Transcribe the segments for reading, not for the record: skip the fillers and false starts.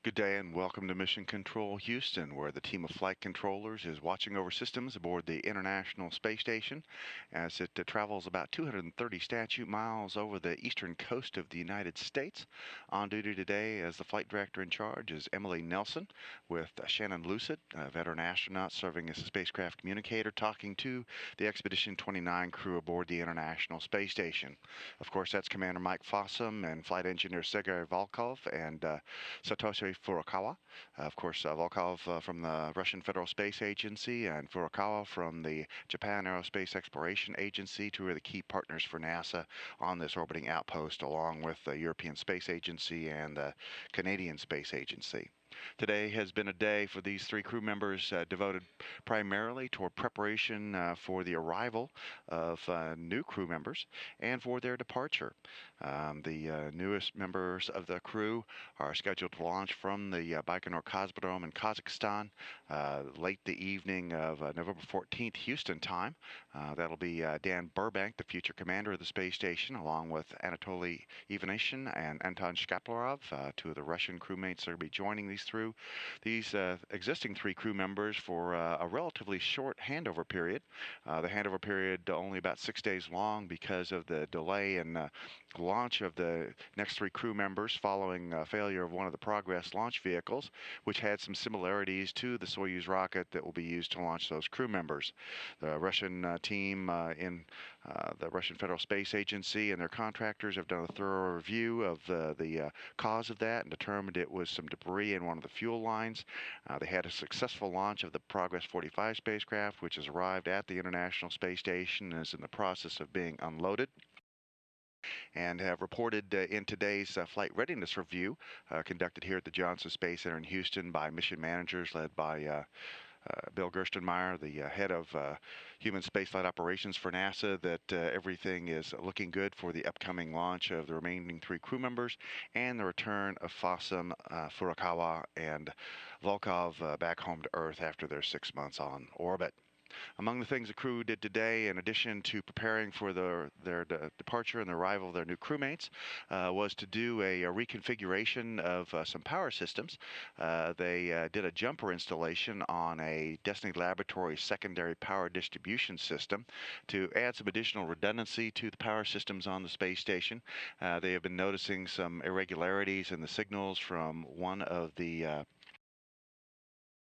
Good day and welcome to Mission Control Houston, where the team of flight controllers is watching over systems aboard the International Space Station as it travels about 230 statute miles over the eastern coast of the United States. On duty today as the flight director in charge is Emily Nelson, with Shannon Lucid, a veteran astronaut serving as a spacecraft communicator, talking to the Expedition 29 crew aboard the International Space Station. Of course, that's Commander Mike Fossum and Flight Engineer Sergei Volkov and Satoshi Furukawa. Of course, Volkov from the Russian Federal Space Agency and Furukawa from the Japan Aerospace Exploration Agency, two of the key partners for NASA on this orbiting outpost, along with the European Space Agency and the Canadian Space Agency. Today has been a day for these three crew members devoted primarily toward preparation for the arrival of new crew members and for their departure. The newest members of the crew are scheduled to launch from the Baikonur Cosmodrome in Kazakhstan late the evening of November 14th, Houston time. That'll be Dan Burbank, the future commander of the space station, along with Anatoly Ivanishin and Anton Shkaplerov, two of the Russian crewmates that will be joining these existing three crew members for a relatively short handover period. The handover period only about 6 days long because of the delay in launch of the next three crew members following failure of one of the Progress launch vehicles, which had some similarities to the Soyuz rocket that will be used to launch those crew members. The Russian team in the Russian Federal Space Agency and their contractors have done a thorough review of the cause of that and determined it was some debris in one of the fuel lines. They had a successful launch of the Progress 45 spacecraft, which has arrived at the International Space Station and is in the process of being unloaded, and have reported in today's flight readiness review conducted here at the Johnson Space Center in Houston by mission managers led by Bill Gerstenmaier, the head of human spaceflight operations for NASA, that everything is looking good for the upcoming launch of the remaining three crew members and the return of Fossum, Furukawa, and Volkov back home to Earth after their 6 months on orbit. Among the things the crew did today, in addition to preparing for their departure and the arrival of their new crewmates, was to do a reconfiguration of some power systems. They did a jumper installation on a Destiny Laboratories secondary power distribution system to add some additional redundancy to the power systems on the space station. They have been noticing some irregularities in the signals from one of the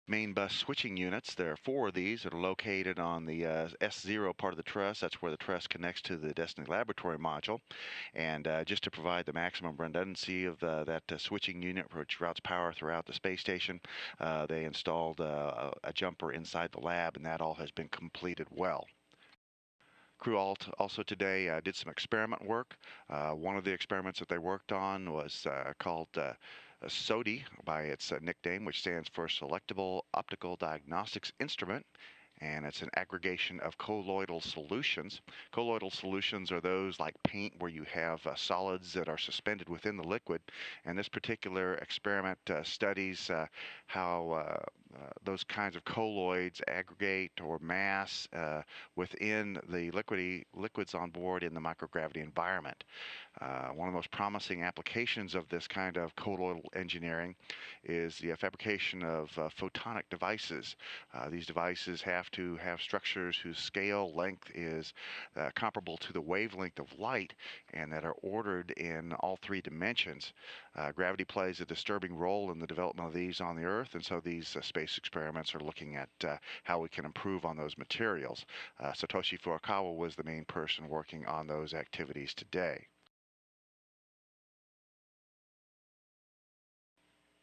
main bus switching units. There are four of these that are located on the S0 part of the truss. That's where the truss connects to the Destiny Laboratory module. And just to provide the maximum redundancy of that switching unit, which routes power throughout the space station, they installed a jumper inside the lab, and that all has been completed well. Crew also today did some experiment work. One of the experiments that they worked on was called SODI by its nickname, which stands for Selectable Optical Diagnostics Instrument, and it's an aggregation of colloidal solutions. Colloidal solutions are those like paint where you have solids that are suspended within the liquid, and this particular experiment studies how those kinds of colloids aggregate or mass within the liquids on board in the microgravity environment. One of the most promising applications of this kind of colloidal engineering is the fabrication of photonic devices. These devices have to have structures whose scale length is comparable to the wavelength of light and that are ordered in all three dimensions. Gravity plays a disturbing role in the development of these on the Earth, and so these space experiments are looking at how we can improve on those materials. Satoshi Furukawa was the main person working on those activities today.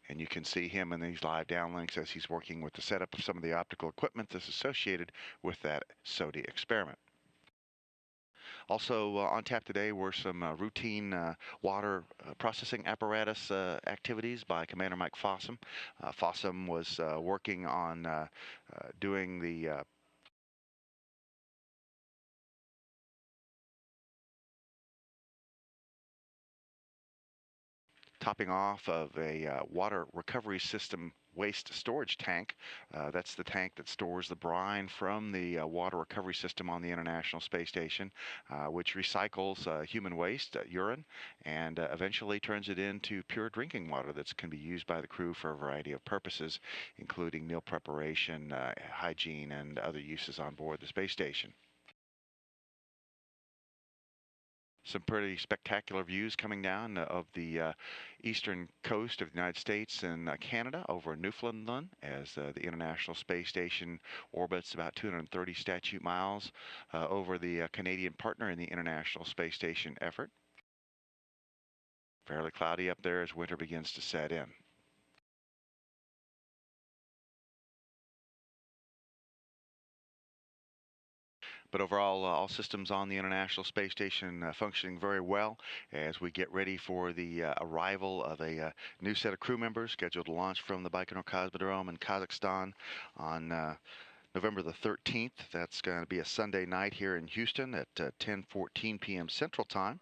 And you can see him in these live downlinks as he's working with the setup of some of the optical equipment that's associated with that SODI experiment. Also on tap today were some routine water processing apparatus activities by Commander Mike Fossum. Fossum was working on doing the topping off of a water recovery system waste storage tank. That's the tank that stores the brine from the water recovery system on the International Space Station, which recycles human waste, urine, and eventually turns it into pure drinking water that can be used by the crew for a variety of purposes, including meal preparation, hygiene, and other uses on board the space station. Some pretty spectacular views coming down of the eastern coast of the United States and Canada over Newfoundland as the International Space Station orbits about 230 statute miles over the Canadian partner in the International Space Station effort. Fairly cloudy up there as winter begins to set in. But overall, all systems on the International Space Station functioning very well as we get ready for the arrival of a new set of crew members scheduled to launch from the Baikonur Cosmodrome in Kazakhstan on November the 13th. That's going to be a Sunday night here in Houston at 10:14 p.m. Central Time.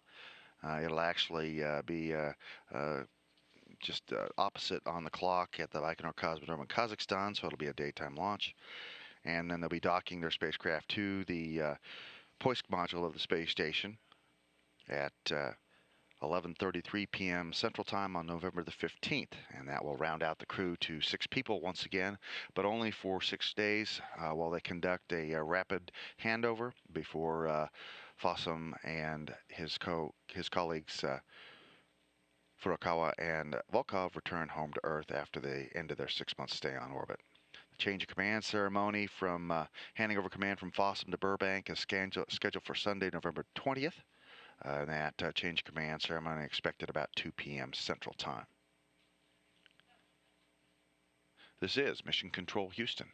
It'll actually be just opposite on the clock at the Baikonur Cosmodrome in Kazakhstan, so it'll be a daytime launch. And then they'll be docking their spacecraft to the Poisk module of the space station at 11:33 p.m. Central Time on November the 15th, and that will round out the crew to 6 people once again, but only for 6 days while they conduct a rapid handover before Fossum and his colleagues Furukawa and Volkov return home to Earth after the end of their 6-month stay on orbit. Change of command ceremony from handing over command from Fossum to Burbank is scheduled for Sunday, November 20th. That change of command ceremony expected about 2 p.m. Central Time. This is Mission Control Houston.